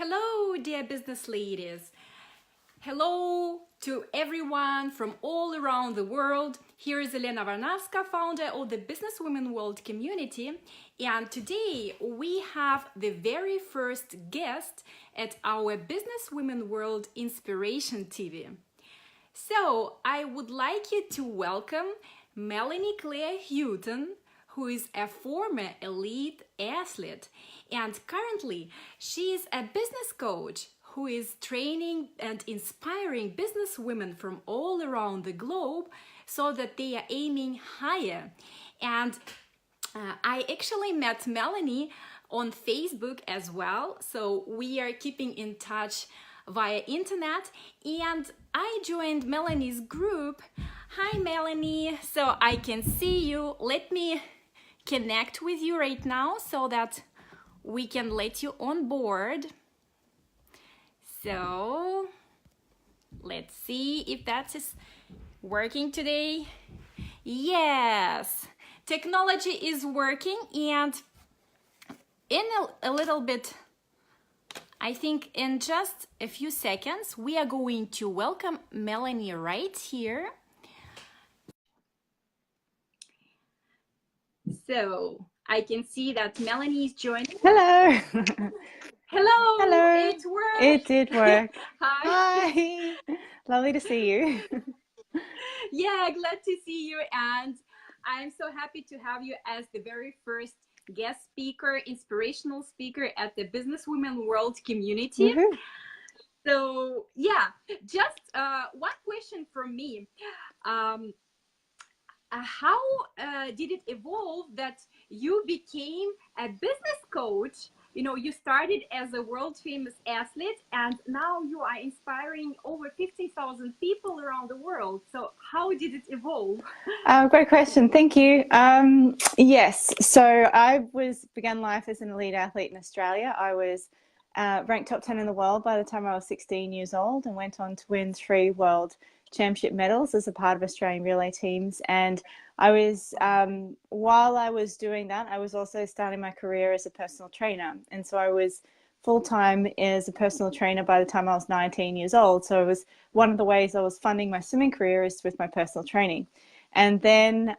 Hello, dear business ladies. Hello to everyone from all around the world. Here is Elena Varnavska, founder of the Businesswomen World community. And today we have the very first guest at our Businesswomen World Inspiration TV. So I would like you to welcome Melanie Claire Houghton, who is a former elite athlete, and currently she is a business coach who is training and inspiring business women from all around the globe so that they are aiming higher. And I actually met Melanie on Facebook as well, so we are keeping in touch via internet, and I joined Melanie's group. Hi Melanie, so I can see you. Let me connect with you right now so that we can let you on board. So let's see if that is working today. Yes, technology is working, and in a little bit, I think in just a few seconds, we are going to welcome Melanie right here. So I can see that Melanie is joining. Hello. Hello. Hello. It worked. It did work. Hi. Hi. Lovely to see you. Yeah, glad to see you. And I'm so happy to have you as the very first guest speaker, inspirational speaker at the Businesswomen World community. Woohoo. So yeah, just one question from me. How did it evolve that you became a business coach? You know, you started as a world famous athlete, and now you are inspiring over 50,000 people around the world. So how did it evolve? Great question. Thank you. Yes. So I began life as an elite athlete in Australia. I was ranked top 10 in the world by the time I was 16 years old, and went on to win 3 world championship medals as a part of Australian relay teams. And I was, while I was doing that, I was also starting my career as a personal trainer. And so I was full-time as a personal trainer by the time I was 19 years old. So it was one of the ways I was funding my swimming career is with my personal training. And then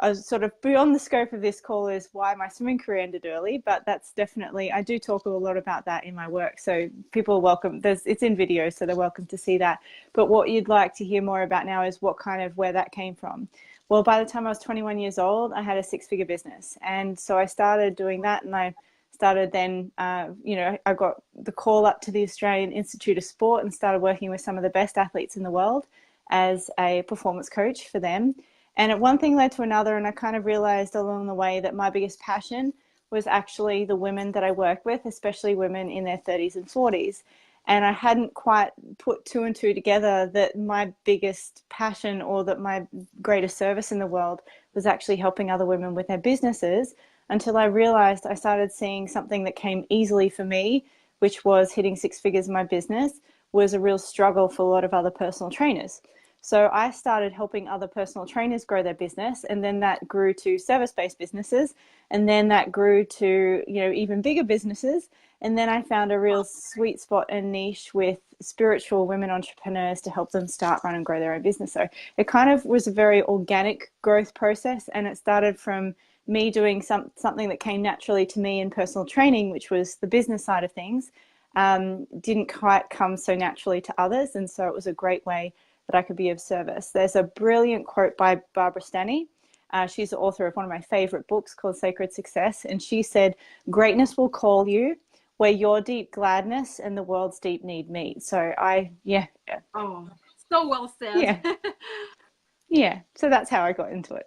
I was sort of beyond the scope of this call is why my swimming career ended early, but that's definitely, I do talk a lot about that in my work. So people are welcome, it's in video, so they're welcome to see that. But what you'd like to hear more about now is where that came from. Well, by the time I was 21 years old, I had a 6-figure business. And so I started doing that, and I started then, I got the call up to the Australian Institute of Sport and started working with some of the best athletes in the world as a performance coach for them. And one thing led to another, and I kind of realized along the way that my biggest passion was actually the women that I work with, especially women in their 30s and 40s. And I hadn't quite put 2 and 2 together that my biggest passion, or that my greatest service in the world, was actually helping other women with their businesses, until I realized I started seeing something that came easily for me, which was hitting 6 figures in my business, was a real struggle for a lot of other personal trainers. So I started helping other personal trainers grow their business, and then that grew to service-based businesses, and then that grew to, even bigger businesses. And then I found a real sweet spot and niche with spiritual women entrepreneurs to help them start, run, and grow their own business. So it kind of was a very organic growth process, and it started from me doing something that came naturally to me in personal training, which was the business side of things. Didn't quite come so naturally to others, and so it was a great way that I could be of service. There's a brilliant quote by Barbara Stanny. She's the author of one of my favorite books called Sacred Success. And she said, "Greatness will call you where your deep gladness and the world's deep need meet." So Oh, so well said. Yeah. Yeah. So that's how I got into it.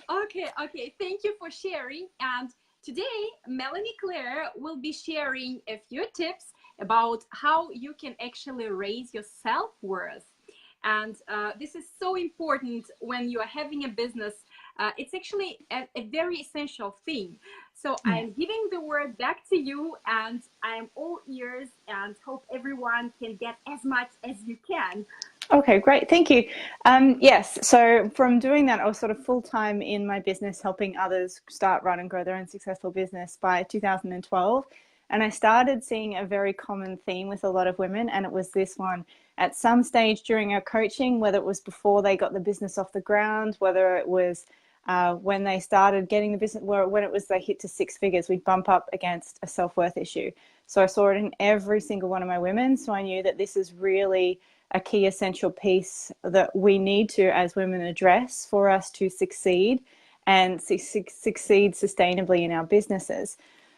Okay. Thank you for sharing. And today, Melanie Claire will be sharing a few tips about how you can actually raise your self-worth. And this is so important when you are having a business. It's actually a very essential thing. So Yeah. I'm giving the word back to you, and I'm all ears, and hope everyone can get as much as you can. Okay, great. Thank you. Yes, so from doing that, I was sort of full-time in my business, helping others start, run, and grow their own successful business by 2012. And I started seeing a very common theme with a lot of women, and it was this one. At some stage during our coaching, whether it was before they got the business off the ground, whether it was when they started getting the business, when it was they hit to six figures, we'd bump up against a self-worth issue. So I saw it in every single one of my women. So I knew that this is really a key essential piece that we need to, as women, address for us to succeed and succeed sustainably in our businesses.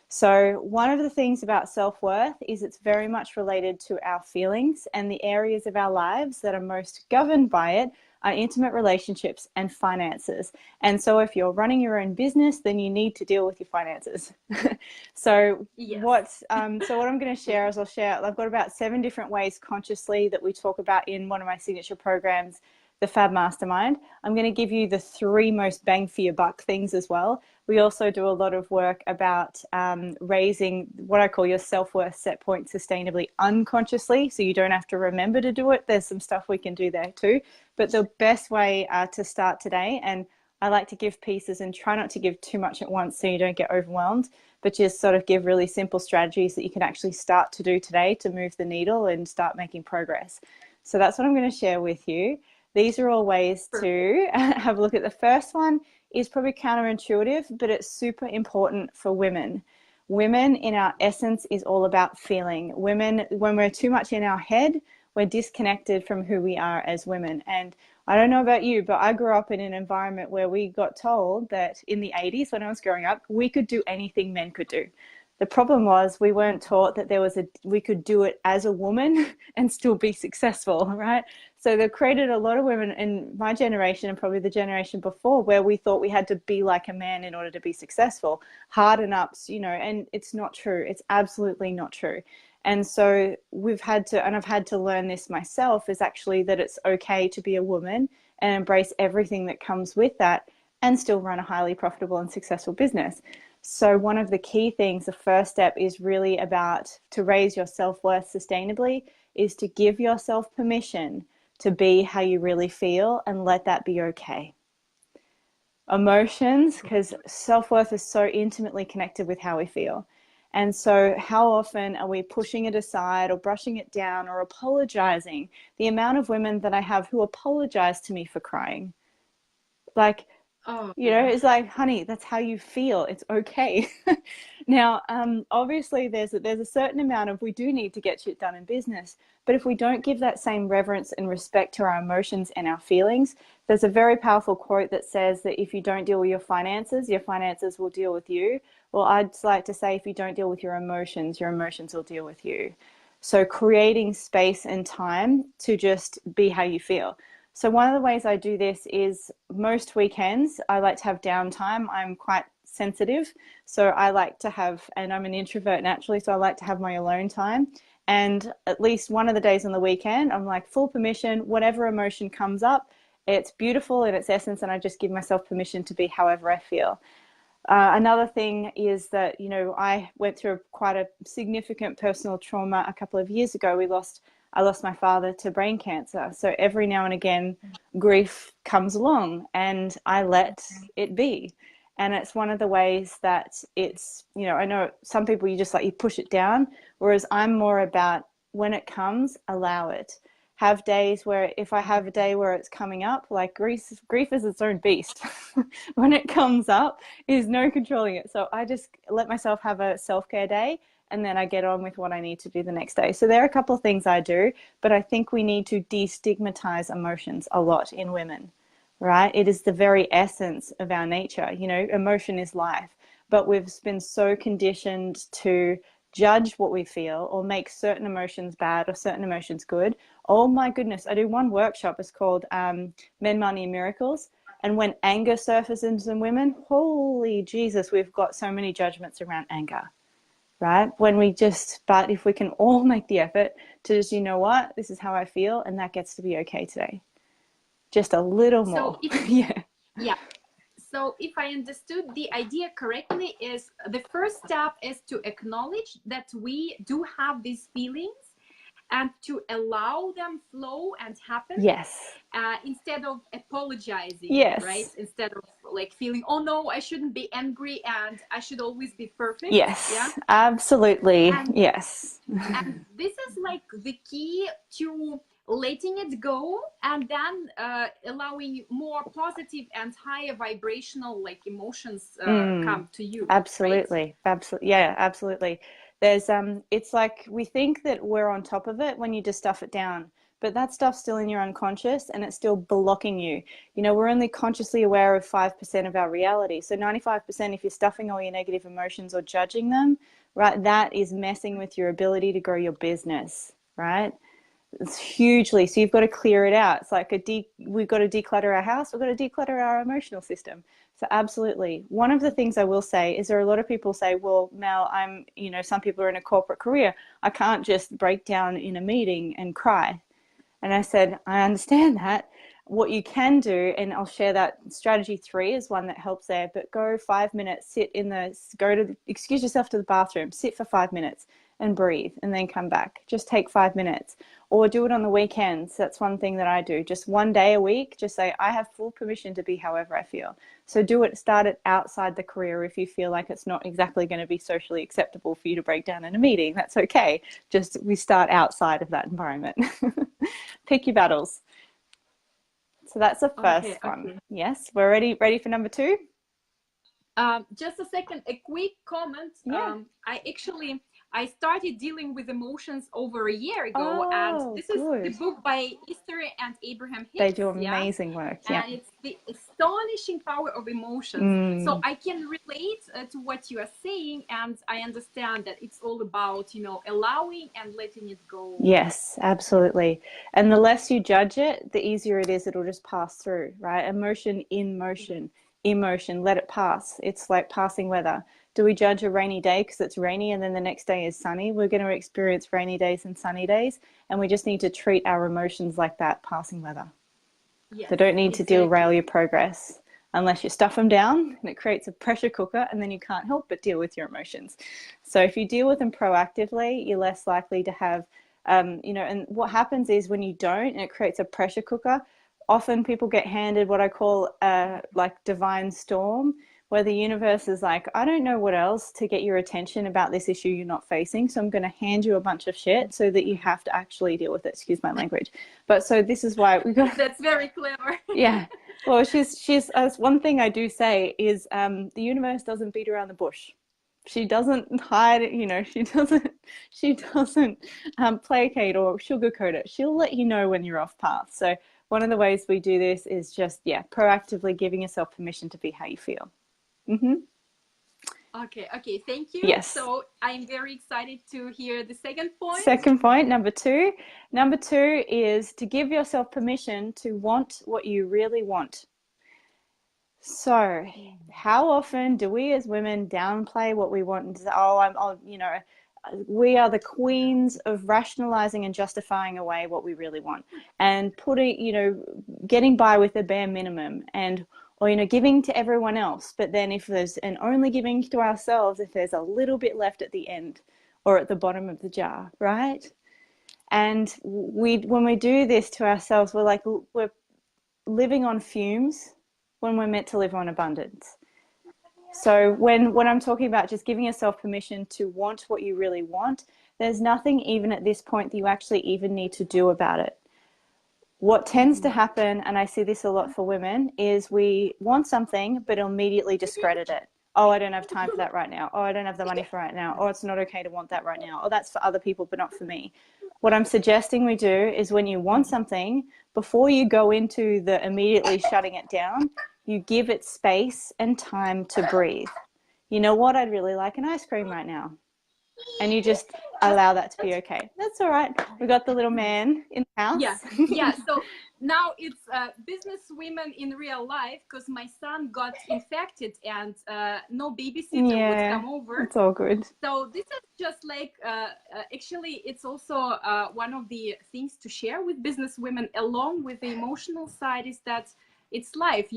So one of the things about self-worth is it's very much related to our feelings, and the areas of our lives that are most governed by it are intimate relationships and finances. And so if you're running your own business, then you need to deal with your finances. So Yes. what I'm going to share is I've got about 7 different ways consciously that we talk about in one of my signature programs, the Fab Mastermind. I'm going to give you the 3 most bang for your buck things as well. We also do a lot of work about raising what I call your self-worth set point sustainably unconsciously, so you don't have to remember to do it. There's some stuff we can do there too. But the best way to start today, and I like to give pieces and try not to give too much at once so you don't get overwhelmed, but just sort of give really simple strategies that you can actually start to do today to move the needle and start making progress. So that's what I'm going to share with you. These are all ways to have a look at. The first one is probably counterintuitive, but it's super important for women. Women in our essence is all about feeling. Women, when we're too much in our head, we're disconnected from who we are as women. And I don't know about you, but I grew up in an environment where we got told that in the 80s, when I was growing up, we could do anything men could do. The problem was we weren't taught that we could do it as a woman and still be successful, right? So they've created a lot of women in my generation and probably the generation before where we thought we had to be like a man in order to be successful, harden ups, and it's not true. It's absolutely not true. And so I've had to learn this myself, is actually that it's okay to be a woman and embrace everything that comes with that and still run a highly profitable and successful business. So one of the key things, the first step is really about to raise your self-worth sustainably, is to give yourself permission to be how you really feel and let that be okay. Emotions, because self-worth is so intimately connected with how we feel. And so how often are we pushing it aside or brushing it down or apologizing? The amount of women that I have who apologize to me for crying, like, Oh, yeah. it's like, honey, that's how you feel. It's okay. Now, obviously, there's a certain amount of, we do need to get shit done in business, but if we don't give that same reverence and respect to our emotions and our feelings, there's a very powerful quote that says that if you don't deal with your finances will deal with you. Well, I'd like to say if you don't deal with your emotions will deal with you. So creating space and time to just be how you feel. So one of the ways I do this is most weekends, I like to have downtime. I'm quite sensitive. So I like to have, and I'm an introvert naturally, so I like to have my alone time. And at least one of the days on the weekend, I'm like full permission, whatever emotion comes up, it's beautiful in its essence, and I just give myself permission to be however I feel. Another thing is that, I went through quite a significant personal trauma a couple of years ago. I lost my father to brain cancer. So every now and again, grief comes along and I let it be. And it's one of the ways that it's, I know some people you push it down, whereas I'm more about when it comes, allow it. Have days where if I have a day where it's coming up, like grief is its own beast. When it comes up, there's no controlling it. So I just let myself have a self-care day, and then I get on with what I need to do the next day. So there are a couple of things I do, but I think we need to destigmatize emotions a lot in women, right? It is the very essence of our nature. Emotion is life, but we've been so conditioned to judge what we feel or make certain emotions bad or certain emotions good. Oh my goodness, I do one workshop, it's called Men, Money and Miracles. And when anger surfaces in women, holy Jesus, we've got so many judgments around anger, right? But if we can all make the effort to just, what, this is how I feel, and that gets to be okay today. Just a little more. Yeah. Yeah. So if I understood the idea correctly, is the first step is to acknowledge that we do have these feelings and to allow them flow and happen. Yes. Instead of apologizing, Yes. right? Instead of like feeling, oh no, I shouldn't be angry and I should always be perfect. Yeah. Yes, absolutely. And Yes. this is like the key to letting it go, and then allowing more positive and higher vibrational like emotions come to you, right? Absolutely. Absolutely. Yeah, absolutely. There's it's like we think that we're on top of it when you just stuff it down, but that stuff's still in your unconscious and it's still blocking you. You know, we're only consciously aware of 5% of our reality. So 95%, if you're stuffing all your negative emotions or judging them, right, that is messing with your ability to grow your business, right? It's hugely. So you've got to clear it out. It's like we've got to declutter our house. We've got to declutter our emotional system. So absolutely. One of the things I will say is there are a lot of people say, well, Mel, some people are in a corporate career. I can't just break down in a meeting and cry. And I said, I understand that. What you can do, and I'll share that strategy 3 is one that helps there, but go 5 minutes, excuse yourself to the bathroom, sit for 5 minutes and breathe and then come back. Just take 5 minutes, or do it on the weekends. That's one thing that I do. Just one day a week, just say, I have full permission to be however I feel. So start it outside the career. If you feel like it's not exactly going to be socially acceptable for you to break down in a meeting, that's okay. Just we start outside of that environment. Pick your battles. So that's the Okay, first one. okay. Yes, we're ready for number 2? Just a second, a quick comment. Yeah. I started dealing with emotions over a year ago, and Oh, this is the good. book by Esther and Abraham They Hicks, do yeah, amazing work. Yeah. and it's the astonishing power of emotions. So I can relate to what you are saying, and I understand that it's all about, allowing and letting it go. Yes, absolutely. And the less you judge it, the easier it is. It'll just pass through, right? Emotion in motion, emotion, let it pass. It's like passing weather. Do we judge a rainy day because it's rainy and then the next day is sunny? We're going to experience rainy days and sunny days, and we just need to treat our emotions like that, passing weather. Yes, They don't need to exactly. derail your progress unless you stuff them down, and it creates a pressure cooker, and then you can't help but deal with your emotions. So if you deal with them proactively, you're less likely to have, and what happens is when you don't, and it creates a pressure cooker, often people get handed what I call like divine storm, where the universe is like, I don't know what else to get your attention about this issue you're not facing, so I'm going to hand you a bunch of shit so that you have to actually deal with it. Excuse my language. But so this is why we got. That's very clever. Yeah. Well, she's one thing I do say is the universe doesn't beat around the bush. She doesn't hide, she doesn't placate or sugarcoat it. She'll let you know when you're off path. So one of the ways we do this is just, proactively giving yourself permission to be how you feel. Okay, thank you. Yes. So I'm very excited to hear the second point. Second point, number 2. Number 2 is to give yourself permission to want what you really want. So, how often do we as women downplay what we want and say, we are the queens of rationalizing and justifying away what we really want and getting by with the bare minimum or giving to everyone else. But then only giving to ourselves if there's a little bit left at the end or at the bottom of the jar, right? And when we do this to ourselves, we're living on fumes when we're meant to live on abundance. So when I'm talking about just giving yourself permission to want what you really want, there's nothing even at this point that you actually even need to do about it. What tends to happen, and I see this a lot for women, is we want something but immediately discredit it. Oh, I don't have time for that right now. Oh, I don't have the money for right now. Oh, it's not okay to want that right now. Oh, that's for other people but not for me. What I'm suggesting we do is when you want something, before you go into the immediately shutting it down, you give it space and time to breathe. You know what? I'd really like an ice cream right now. And you just allow that to be okay. That's all right. We got the little man in the house. Yeah. So now it's business women in real life, because my son got infected and no babysitter would come over. It's all good. So this is just like actually it's also one of the things to share with business women along with the emotional side is that it's life,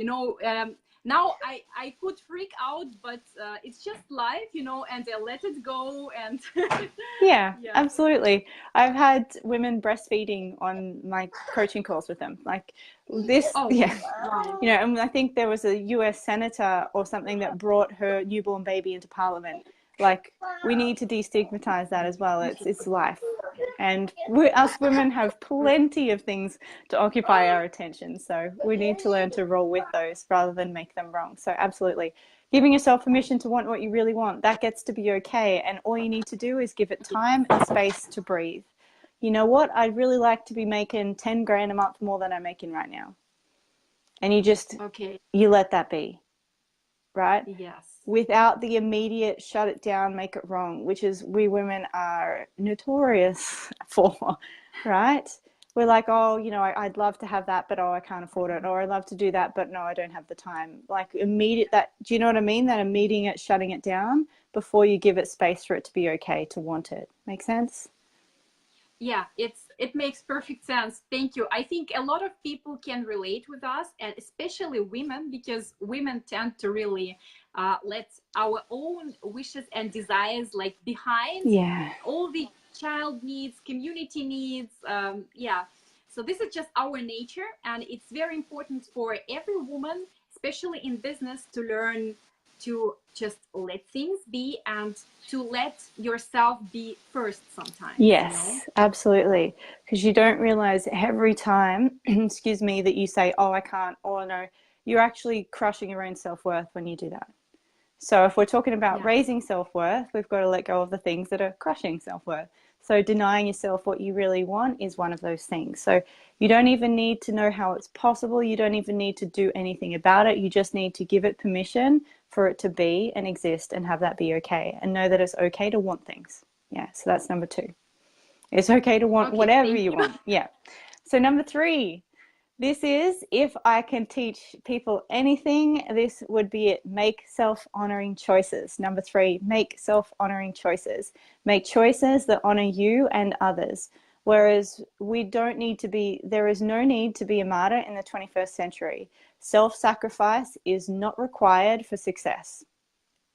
now I could freak out, but it's just life, you know, and I let it go. And Yeah, yeah. absolutely. I've had women breastfeeding on my coaching calls with them. Like this, Oh, yeah. wow. You know, and I think there was a US senator or something that brought her newborn baby into parliament. Like, we need to destigmatize that as well. It's life. And us women have plenty of things to occupy our attention. So we need to learn to roll with those rather than make them wrong. So absolutely. Giving yourself permission to want what you really want, that gets to be okay. And all you need to do is give it time and space to breathe. You know what? I'd really like to be making 10 grand a month more than I'm making right now. And Okay. you let that be, right? Yes. Without the immediate shut it down, make it wrong, which is we women are notorious for, right? We're like, oh, you know, I'd love to have that, but oh, I can't afford it. Or I'd love to do that, but no, I don't have the time. Like immediate that, do you know what I mean? That immediate shutting it down before you give it space for it to be okay to want it. Make sense? Yeah, it makes perfect sense. Thank you. I think a lot of people can relate with us, and especially women, because women tend to really let our own wishes and desires like behind Yeah. all the child needs, community needs. Yeah. So this is just our nature, and it's very important for every woman, especially in business, to learn to just let things be and to let yourself be first sometimes, you know? Yes, absolutely. Because you don't realize every time, excuse me, that you say, oh, I can't, or no, you're actually crushing your own self-worth when you do that. So if we're talking about Yes. raising self-worth, we've got to let go of the things that are crushing self-worth. So denying yourself what you really want is one of those things. So you don't even need to know how it's possible. You don't even need to do anything about it. You just need to give it permission for it to be and exist and have that be okay, and know that it's okay to want things. Yeah, so that's number 2. It's okay to want Okay, whatever thank you you. want. Yeah. So number 3, this is, if I can teach people anything, this would be it. Make self-honoring choices. Number 3, make self-honoring choices. Make choices that honor you and others. Whereas we don't need to be, there is no need to be a martyr in the 21st century. Self-sacrifice is not required for success.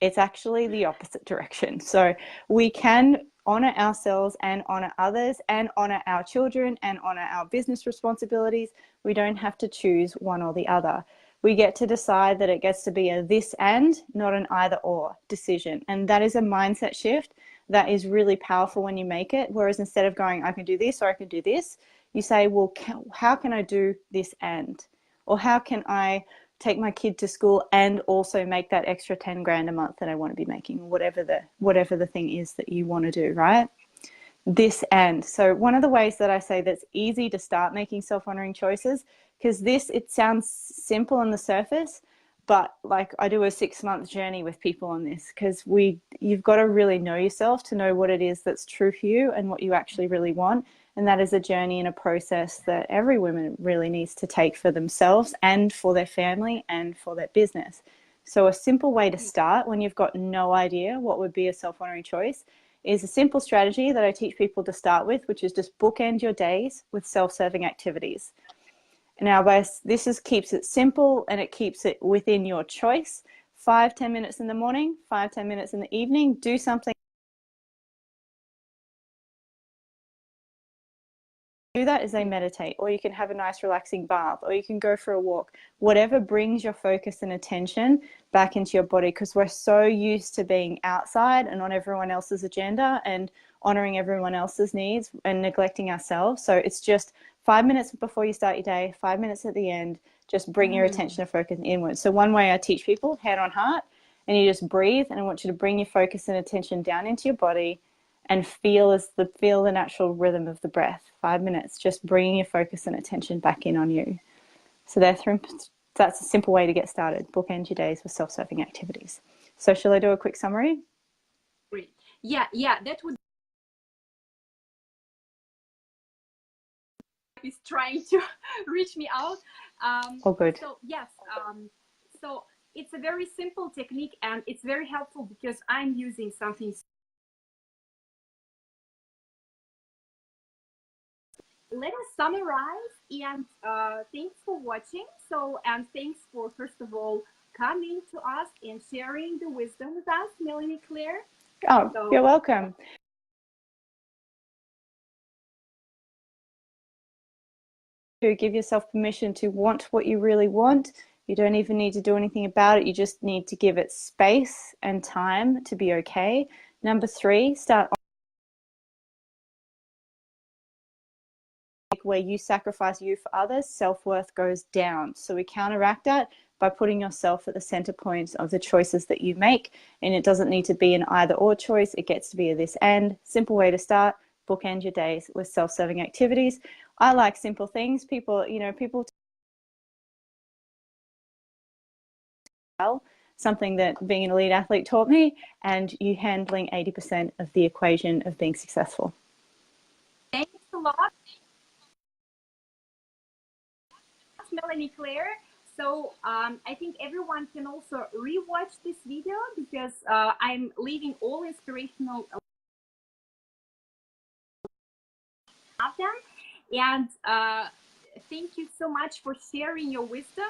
It's actually the opposite direction. So we can honor ourselves and honor others and honor our children and honor our business responsibilities. We don't have to choose one or the other. We get to decide that it gets to be a this and, not an either or decision. And that is a mindset shift that is really powerful when you make it. Whereas instead of going, I can do this or I can do this, you say, well, how can I do this and? Or how can I take my kid to school and also make that extra 10 grand a month that I want to be making, whatever the thing is that you want to do, right? This and. So one of the ways that I say that's easy to start making self-honoring choices, because it sounds simple on the surface, but like I do a 6-month journey with people on this, because you've got to really know yourself to know what it is that's true for you and what you actually really want. And that is a journey and a process that every woman really needs to take for themselves and for their family and for their business. So a simple way to start when you've got no idea what would be a self-honoring choice is a simple strategy that I teach people to start with, which is just bookend your days with self-serving activities. Now, this keeps it simple and it keeps it within your choice. 5-10 minutes in the morning, 5-10 minutes in the evening, do something. Do that as they meditate, or you can have a nice relaxing bath, or you can go for a walk, whatever brings your focus and attention back into your body, because we're so used to being outside and on everyone else's agenda and honoring everyone else's needs and neglecting ourselves. So it's just 5 minutes before you start your day, 5 minutes at the end, just bring your attention and focus inwards. So one way I teach people, head on heart, and you just breathe, and I want you to bring your focus and attention down into your body and feel the natural rhythm of the breath. 5 minutes, just bringing your focus and attention back in on you. So that's a simple way to get started. Bookend your days with self-serving activities. So shall I do a quick summary? Great. Yeah, that would is trying to reach me out. All good. So yes, so it's a very simple technique and it's very helpful because I'm using something. Let us summarize and thanks for watching. So, and thanks for, first of all, coming to us and sharing the wisdom with us, Melanie Claire. Oh, you're welcome. To give yourself permission to want what you really want. You don't even need to do anything about it. You just need to give it space and time to be okay. Number 3, start where you sacrifice you for others, self-worth goes down. So we counteract that by putting yourself at the center point of the choices that you make. And it doesn't need to be an either or choice. It gets to be a this and. Simple way to start, bookend your days with self-serving activities. I like simple things. People something that being an elite athlete taught me, and you handling 80% of the equation of being successful. Thanks a lot, Melanie Claire. So I think everyone can also rewatch this video because I'm leaving all inspirational of them. And thank you so much for sharing your wisdom.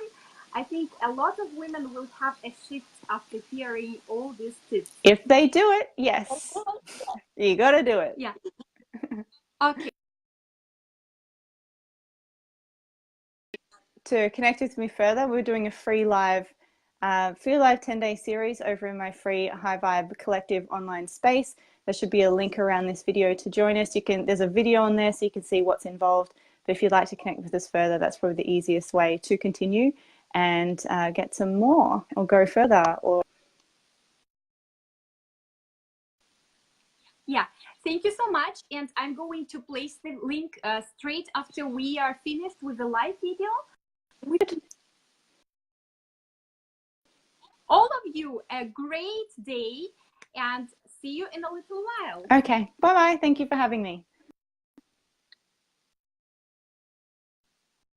I think a lot of women will have a shift after hearing all these tips. If they do it, yes. You got to do it. Yeah. Okay. To connect with me further, we're doing a free live 10-day series over in my free High Vibe Collective online space. There should be a link around this video to join us. There's a video on there so you can see what's involved. But if you'd like to connect with us further, that's probably the easiest way to continue and get some more or go further. Yeah, thank you so much. And I'm going to place the link straight after we are finished with the live video. All of you a great day and see you in a little while. Okay, bye-bye. Thank you for having me.